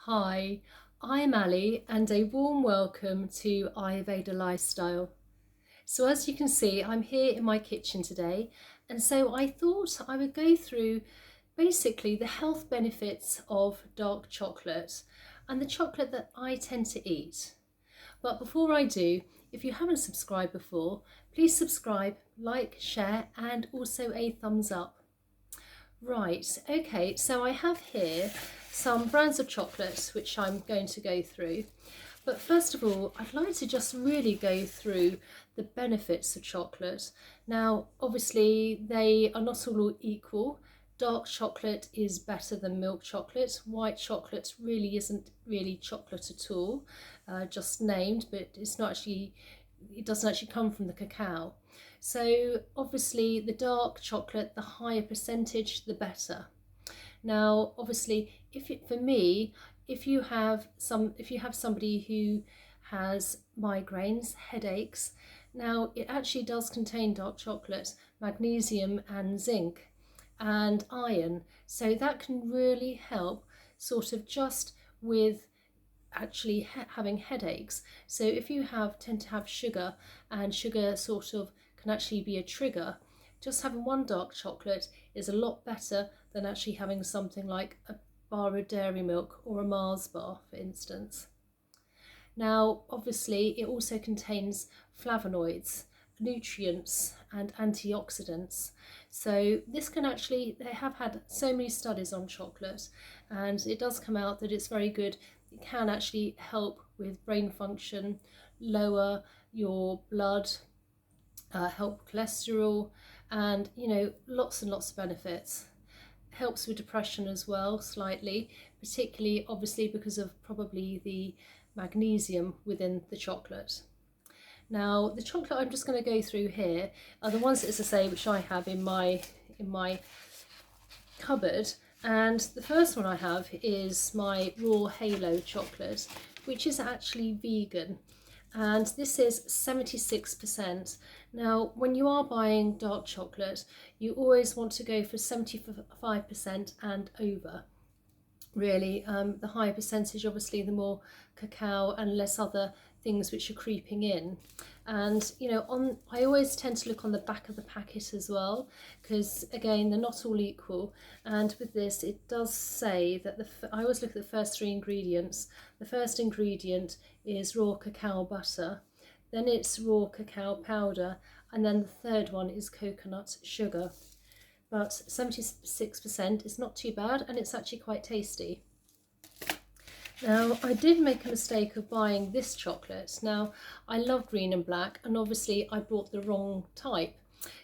Hi, I'm Ali and a warm welcome to Ayurveda Lifestyle. So as you can see, I'm here in my kitchen today, and so I thought I would go through basically the health benefits of dark chocolate and the chocolate that I tend to eat. But before I do, if you haven't subscribed before, please subscribe, like, share and also a thumbs up. Right, okay, so I have here some brands of chocolates which I'm going to go through. But first of all, I'd like to just really go through the benefits of chocolate. Now, obviously, they are not all equal. Dark chocolate is better than milk chocolate. White chocolate really isn't really chocolate at all, just named, but it's not actually, it doesn't actually come from the cacao. So obviously the dark chocolate, the higher percentage, the better. Now, obviously, for me, if you have somebody who has migraines, headaches, now it actually does contain dark chocolate, magnesium and zinc and iron. So that can really help sort of just with actually having headaches. So if you tend to have sugar, and sugar sort of can actually be a trigger, just having one dark chocolate is a lot better than actually having something like a bar of dairy milk or a Mars bar, for instance. Now, obviously, it also contains flavonoids, nutrients, and antioxidants. So this can actually, they have had so many studies on chocolate, and it does come out that it's very good. It can actually help with brain function, lower your blood, help cholesterol, and lots and lots of benefits. Helps with depression as well, slightly, particularly obviously because of probably the magnesium within the chocolate. Now, the chocolate I'm just going to go through here are the ones, as I say, which I have in my cupboard. And the first one I have is my raw halo chocolate, which is actually vegan. And this is 76%. Now, when you are buying dark chocolate, you always want to go for 75% and over. Really, the higher percentage, obviously, the more cacao and less other things which are creeping in. And I always tend to look on the back of the packet as well, because again, they're not all equal. And with this, it does say that I always look at the first three ingredients. The first ingredient is raw cacao butter, then it's raw cacao powder, and then the third one is coconut sugar. But 76% is not too bad, and it's actually quite tasty. Now, I did make a mistake of buying this chocolate. Now, I love green and black, and obviously I bought the wrong type.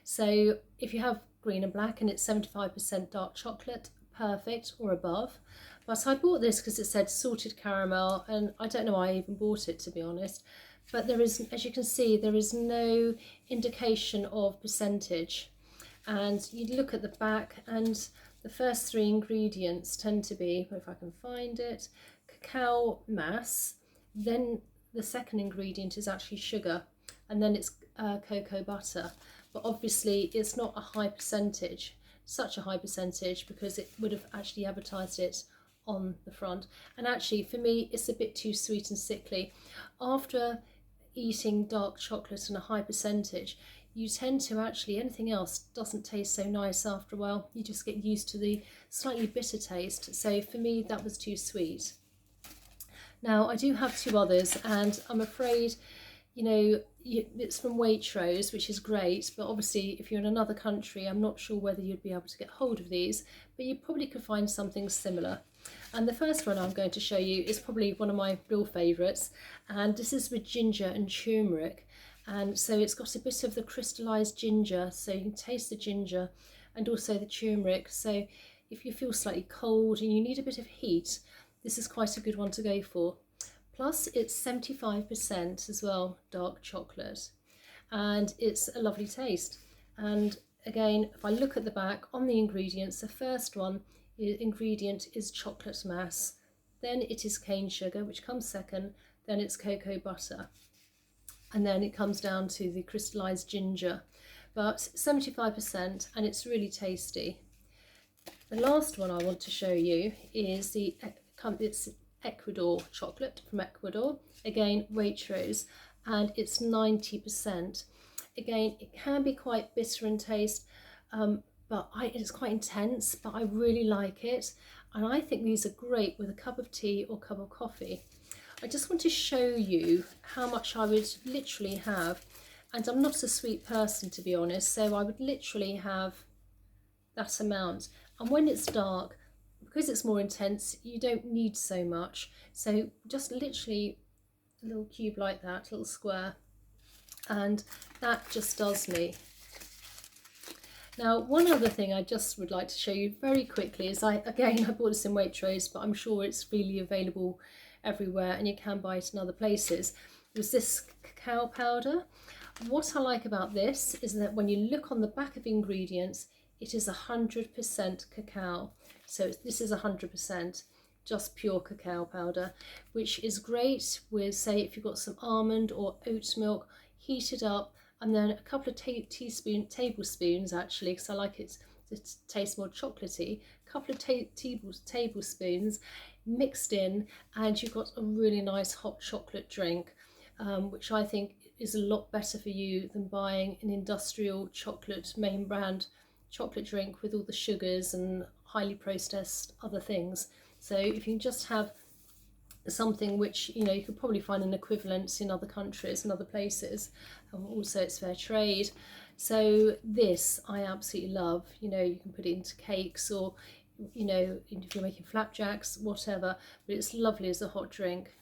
So if you have green and black and it's 75% dark chocolate, perfect, or above. But I bought this because it said salted caramel, and I don't know why I even bought it, to be honest. But there is, as you can see, there is no indication of percentage. And you look at the back, and the first three ingredients tend to be, if I can find it, cacao mass, then the second ingredient is actually sugar, and then it's cocoa butter. But obviously it's not a high percentage, such a high percentage, because it would have actually advertised it on the front. And actually for me it's a bit too sweet and sickly. After eating dark chocolate and a high percentage, you tend to actually, anything else doesn't taste so nice after a while. You just get used to the slightly bitter taste. So for me, that was too sweet. Now, I do have two others, and I'm afraid, it's from Waitrose, which is great, but obviously if you're in another country, I'm not sure whether you'd be able to get hold of these, but you probably could find something similar. And the first one I'm going to show you is probably one of my real favourites, and this is with ginger and turmeric. And so it's got a bit of the crystallized ginger, so you can taste the ginger and also the turmeric. So if you feel slightly cold and you need a bit of heat, this is quite a good one to go for. Plus it's 75% as well, dark chocolate, and it's a lovely taste. And again, if I look at the back on the ingredients, the first ingredient is chocolate mass, then it is cane sugar, which comes second, then it's cocoa butter, and then it comes down to the crystallized ginger. But 75%, and it's really tasty. The last one I want to show you is it's Ecuador chocolate from Ecuador, again Waitrose, and it's 90%. Again, it can be quite bitter in taste, but it's quite intense, but I really like it, and I think these are great with a cup of tea or cup of coffee. I just want to show you how much I would literally have, and I'm not a sweet person, to be honest, so I would literally have that amount. And when it's dark, because it's more intense, you don't need so much, so just literally a little cube like that, a little square, and that just does me. Now, one other thing I just would like to show you very quickly is I bought this in Waitrose, but I'm sure it's freely available everywhere and you can buy it in other places. It was this cacao powder. What I like about this is that when you look on the back of ingredients, it is 100% cacao. So this is 100% just pure cacao powder, which is great with, say, if you've got some almond or oat milk, heat it up, and then a couple of tablespoons actually, because I like it to taste more chocolatey, a couple of tablespoons mixed in, and you've got a really nice hot chocolate drink, which I think is a lot better for you than buying an industrial chocolate main brand chocolate drink with all the sugars and highly processed other things. So if you can just have something which, you know, you could probably find an equivalent in other countries and other places, also it's fair trade. So this I absolutely love. You know, you can put it into cakes, or, you know, if you're making flapjacks, whatever, but it's lovely as a hot drink.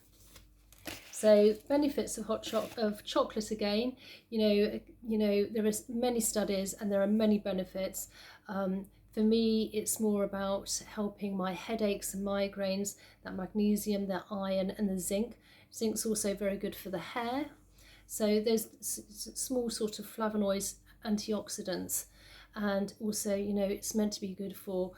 So benefits of chocolate again, you know, there is many studies and there are many benefits. For me, it's more about helping my headaches and migraines, that magnesium, that iron, and the zinc. Zinc's also very good for the hair. So there's small sort of flavonoids, antioxidants, and also, you know, it's meant to be good for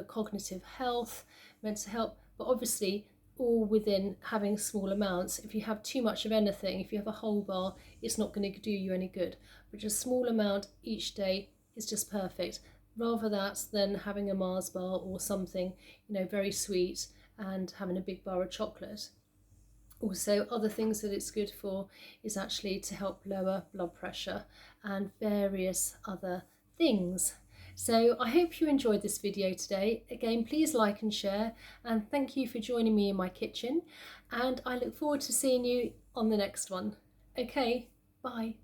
cognitive health, meant to help, but obviously all within having small amounts. If you have too much of anything, if you have a whole bar, it's not going to do you any good. But just a small amount each day is just perfect. Rather that than having a Mars bar or something, you know, very sweet and having a big bar of chocolate. Also, other things that it's good for is actually to help lower blood pressure and various other things. So I hope you enjoyed this video today. Again, please like and share, and thank you for joining me in my kitchen, and I look forward to seeing you on the next one. Okay, bye.